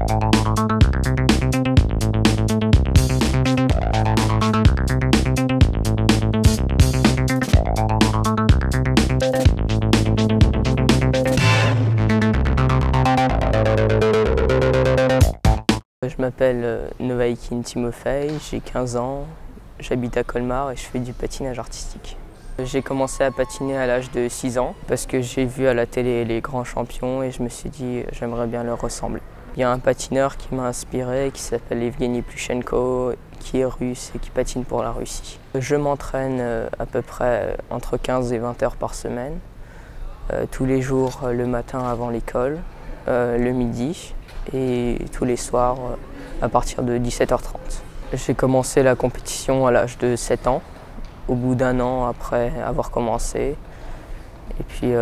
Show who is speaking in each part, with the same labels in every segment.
Speaker 1: Je m'appelle Novaïkine Timofey, j'ai 15 ans, j'habite à Colmar et je fais du patinage artistique. J'ai commencé à patiner à l'âge de 6 ans parce que j'ai vu à la télé les grands champions et je me suis dit j'aimerais bien leur ressembler. Il y a un patineur qui m'a inspiré qui s'appelle Evgeny Plushenko, qui est russe et qui patine pour la Russie. Je m'entraîne à peu près entre 15 et 20 heures par semaine, tous les jours le matin avant l'école, le midi et tous les soirs à partir de 17h30. J'ai commencé la compétition à l'âge de 7 ans, au bout d'un an après avoir commencé. Et puis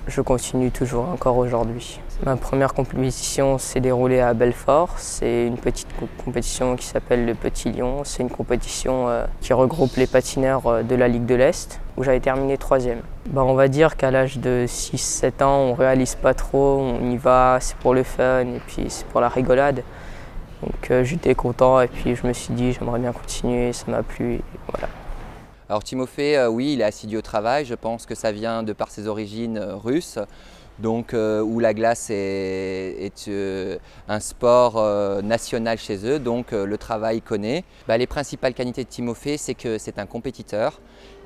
Speaker 1: je continue toujours encore aujourd'hui. Ma première compétition s'est déroulée à Belfort. C'est une petite compétition qui s'appelle le Petit Lion. C'est une compétition qui regroupe les patineurs de la Ligue de l'Est, où j'avais terminé 3e. On va dire qu'à l'âge de 6-7 ans, on ne réalise pas trop, on y va, c'est pour le fun et puis c'est pour la rigolade. Donc j'étais content et puis je me suis dit j'aimerais bien continuer, ça m'a plu et voilà.
Speaker 2: Alors Timofey, oui, il est assidu au travail, je pense que ça vient de par ses origines russes, donc où la glace est un sport national chez eux, donc le travail connaît. Les principales qualités de Timofey, c'est que c'est un compétiteur,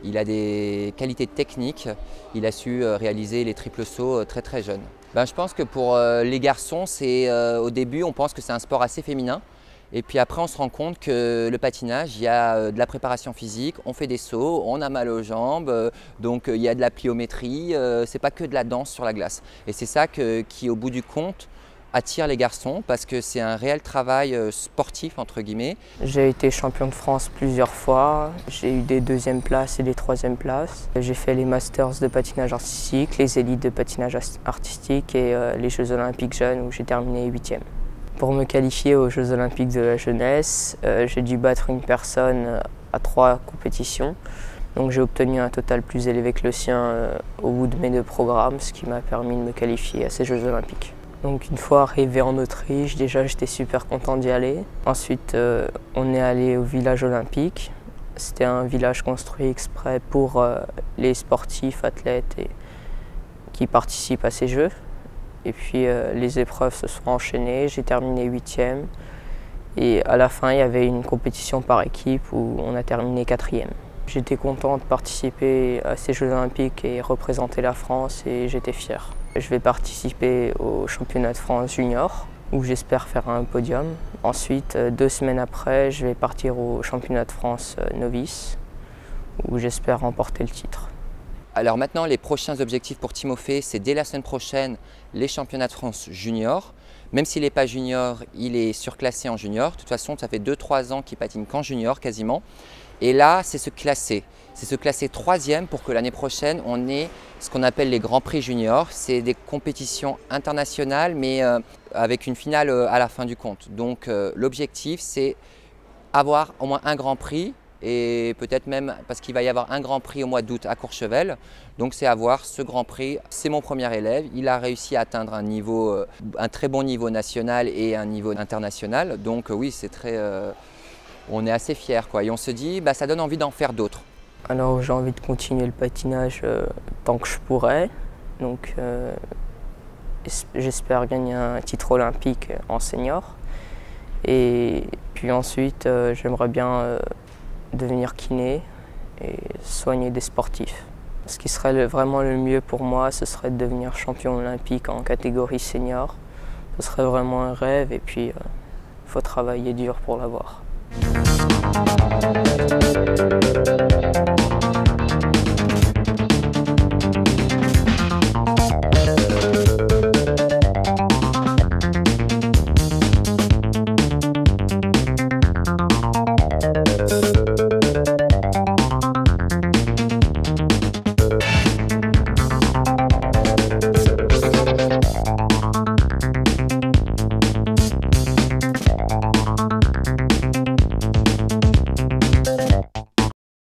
Speaker 2: il a des qualités techniques, il a su réaliser les triples sauts très très jeune. Je pense que pour les garçons, au début on pense que c'est un sport assez féminin. Et puis après, on se rend compte que le patinage, il y a de la préparation physique, on fait des sauts, on a mal aux jambes, donc il y a de la pliométrie, c'est pas que de la danse sur la glace. Et c'est ça qui, au bout du compte, attire les garçons parce que c'est un réel travail sportif, entre guillemets.
Speaker 1: J'ai été champion de France plusieurs fois, j'ai eu des 2e places et des 3e places. J'ai fait les Masters de patinage artistique, les élites de patinage artistique et les Jeux Olympiques jeunes où j'ai terminé 8e. Pour me qualifier aux Jeux Olympiques de la jeunesse, j'ai dû battre une personne à 3 compétitions. Donc j'ai obtenu un total plus élevé que le sien au bout de mes 2 programmes, ce qui m'a permis de me qualifier à ces Jeux Olympiques. Donc une fois arrivé en Autriche, déjà j'étais super content d'y aller. Ensuite on est allé au village olympique. C'était un village construit exprès pour les sportifs, athlètes qui participent à ces Jeux. Et puis les épreuves se sont enchaînées, j'ai terminé 8e. Et à la fin, il y avait une compétition par équipe où on a terminé 4e. J'étais content de participer à ces Jeux Olympiques et représenter la France et j'étais fier. Je vais participer au championnat de France junior où j'espère faire un podium. Ensuite, 2 semaines après, je vais partir au championnat de France novice où j'espère remporter le titre.
Speaker 2: Alors maintenant, les prochains objectifs pour Timofey, c'est dès la semaine prochaine les championnats de France junior. Même s'il n'est pas junior, il est surclassé en junior. De toute façon, ça fait 2-3 ans qu'il patine qu'en junior quasiment. Et là, c'est se classer. C'est se classer 3e pour que l'année prochaine, on ait ce qu'on appelle les Grands Prix juniors. C'est des compétitions internationales, mais avec une finale à la fin du compte. Donc l'objectif, c'est avoir au moins un Grand Prix. Et peut-être même parce qu'il va y avoir un Grand Prix au mois d'août à Courchevel. Donc c'est avoir ce Grand Prix. C'est mon premier élève, il a réussi à atteindre un très bon niveau national et un niveau international. Donc oui, on est assez fiers, quoi. Et on se dit, ça donne envie d'en faire d'autres.
Speaker 1: Alors j'ai envie de continuer le patinage tant que je pourrai. Donc j'espère gagner un titre olympique en senior. Et puis ensuite, j'aimerais bien devenir kiné et soigner des sportifs. Ce qui serait vraiment le mieux pour moi, ce serait de devenir champion olympique en catégorie senior. Ce serait vraiment un rêve et puis il faut travailler dur pour l'avoir.